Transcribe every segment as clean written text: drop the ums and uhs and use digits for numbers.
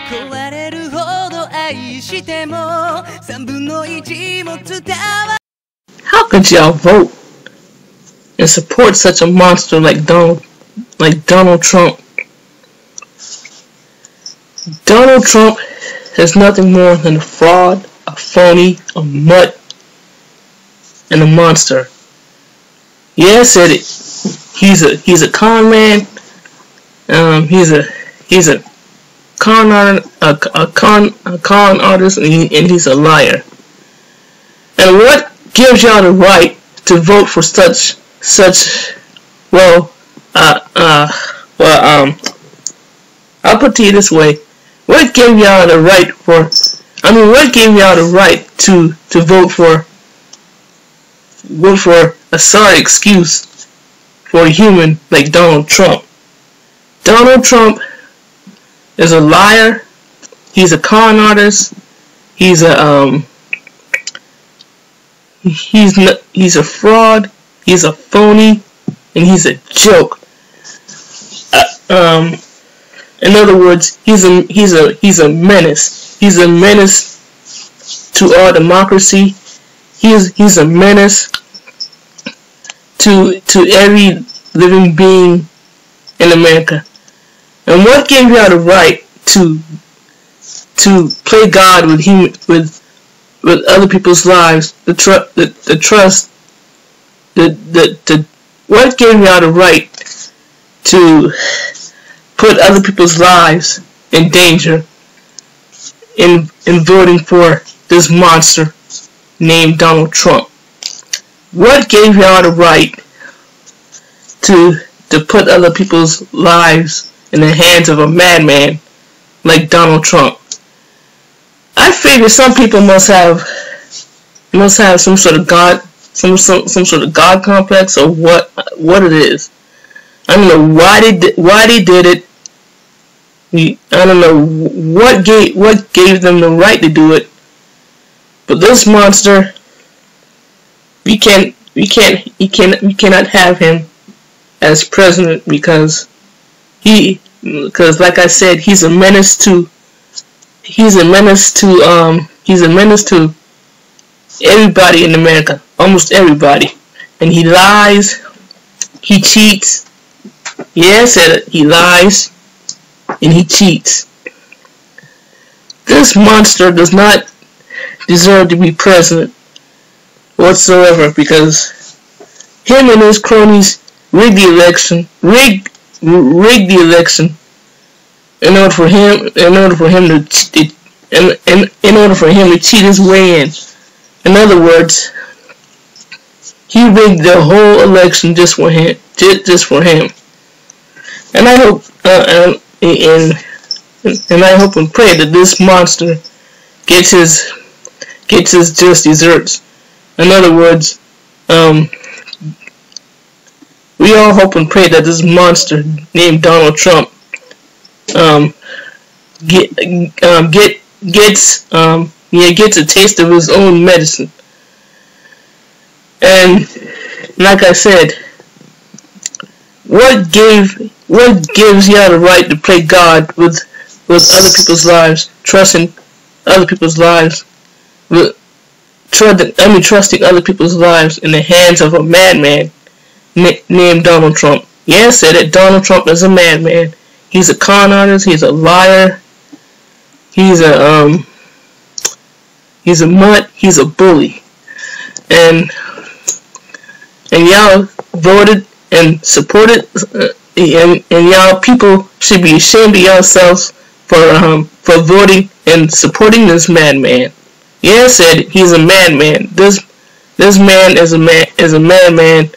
壊れるほど愛しても3分の1も伝わ How could y'all vote and support such a monster like Donald Trump? Donald Trump is nothing more than a fraud, a phony, a mutt, and a monster. Yeah, I said it. He's a con man. He's a con artist, and he's a liar. And what gives y'all the right to vote for such I'll put it to you this way. What gave y'all the right to vote for a sorry excuse for a human like Donald Trump? Donald Trump is a liar. He's a con artist. He's a fraud. He's a phony, and he's a joke. In other words, he's a menace. He's a menace to our democracy. He's a menace to every living being in America. And what gave y'all the right to play God with other people's lives? What gave y'all the right to put other people's lives in danger in voting for this monster named Donald Trump? What gave y'all the right to put other people's lives in the hands of a madman like Donald Trump? I figure some people must have some sort of God complex, or what it is. I don't know why they did it. I don't know what gave them the right to do it. But this monster, we cannot have him as president because like I said, he's a menace to everybody in America, almost everybody. And he lies, he cheats. Yeah, I said it. He lies and he cheats. This monster does not deserve to be president whatsoever, because him and his cronies rigged the election in order for him to cheat his way in. In other words, he rigged the whole election just for him. And I hope and pray that this monster gets his just desserts. In other words, we all hope and pray that this monster named Donald Trump gets a taste of his own medicine. And like I said, what gives y'all the right to play God with other people's lives, trusting other people's lives, trusting other people's lives in the hands of a madman named Donald Trump? Yeah, I said it. Donald Trump is a madman. He's a con artist. He's a liar. He's a mutt. He's a bully. And y'all voted and supported, and y'all people should be ashamed of yourselves for voting and supporting this madman. Yeah, I said he's a madman. This man is a madman,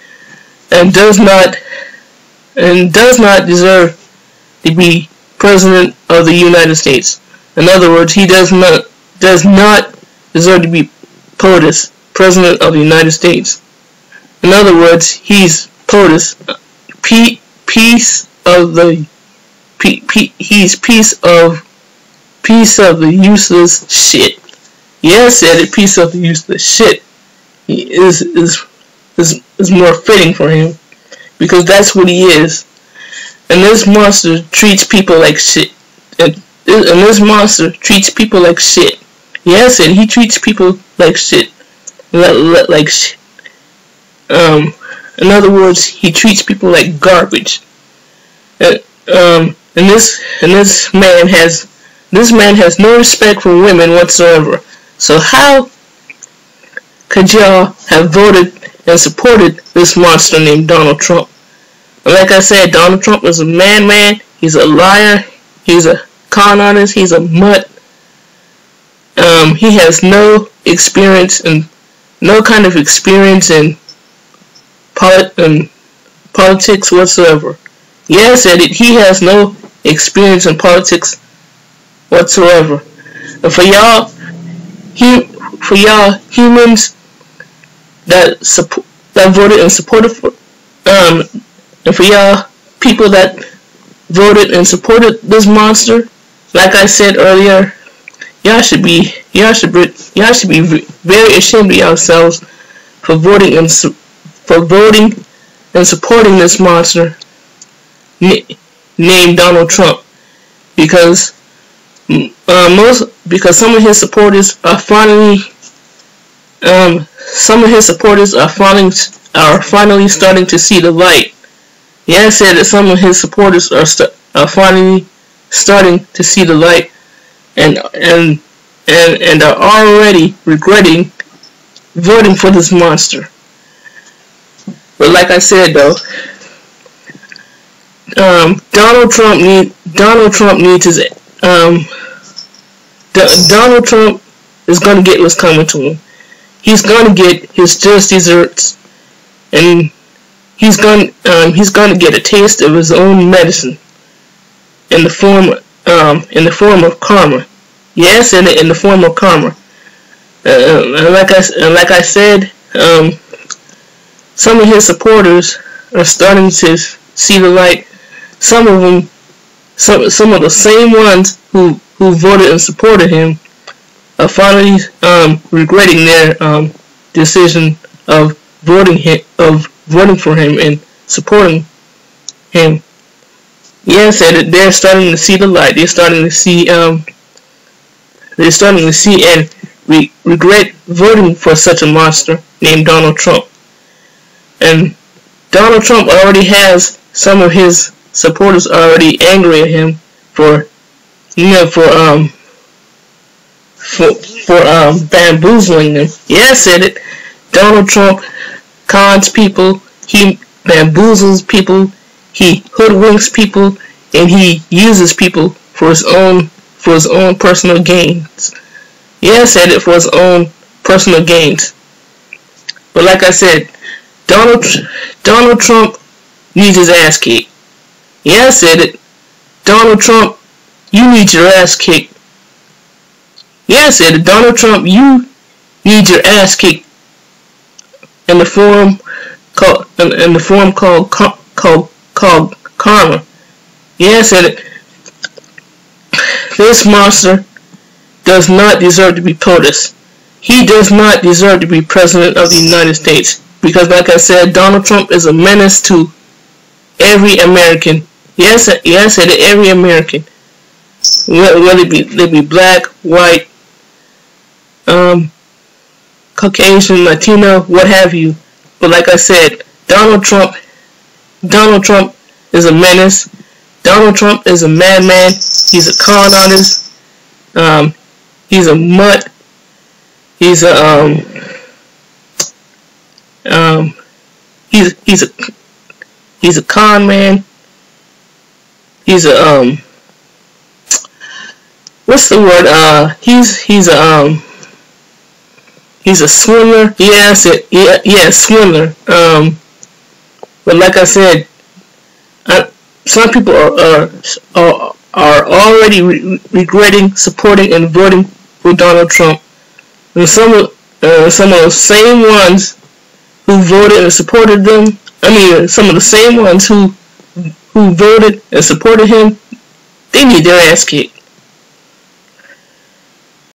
and does not deserve to be president of the United States. In other words, he does not deserve to be POTUS, president of the United States. In other words, he's POTUS, piece of the useless shit. Yeah, I said it. Piece of the useless shit is more fitting for him, because that's what he is. And this monster treats people like shit. And this monster treats people like shit. Yeah, I said he treats people like shit. Like shit. In other words, he treats people like garbage. And this man has no respect for women whatsoever. So how could y'all have voted and supported this monster named Donald Trump? And like I said, Donald Trump is a madman. He's a liar. He's a con artist. He's a mutt. He has no experience and no kind of experience in politics whatsoever. Yeah, I said it. He has no experience in politics whatsoever. And for y'all humans that voted and supported for, and for y'all people that voted and supported this monster, like I said earlier, y'all should be very ashamed of yourselves for voting and supporting this monster named Donald Trump, because some of his supporters are finally starting to see the light. Yeah, I said that some of his supporters are finally starting to see the light, and are already regretting voting for this monster. But like I said though, Donald Trump needs his Donald Trump is gonna get what's coming to him. He's gonna get his just desserts, and he's gonna get a taste of his own medicine in the form of karma. Yes, in the form of karma. Like I said, some of his supporters are starting to see the light. Some of them, some of the same ones who voted and supported him, are finally regretting their decision of voting for him and supporting him. Yes, and they're starting to see the light. They're starting to see and regret voting for such a monster named Donald Trump. And Donald Trump already has some of his supporters already angry at him for bamboozling them. Yeah, I said it. Donald Trump cons people. He bamboozles people. He hoodwinks people, and he uses people for his own personal gains. Yeah, I said it, for his own personal gains. But like I said, Donald Trump needs his ass kicked. Yeah, I said it. Donald Trump, you need your ass kicked. Yeah, I said it. Donald Trump, you need your ass kicked in the form called karma. Yeah, I said it. This monster does not deserve to be POTUS. He does not deserve to be President of the United States, because like I said, Donald Trump is a menace to every American. Yes, I said it, every American. Whether they be black, white, Caucasian, Latino, what have you. But like I said, Donald Trump is a menace. Donald Trump is a madman. He's a con artist. He's a mutt. He's a he's a con man. He's a what's the word? He's a swindler. Yeah, swindler. But like I said, some people are already regretting supporting and voting for Donald Trump. And some of the same ones who voted and supported them, some of the same ones who voted and supported him, they need their ass kicked.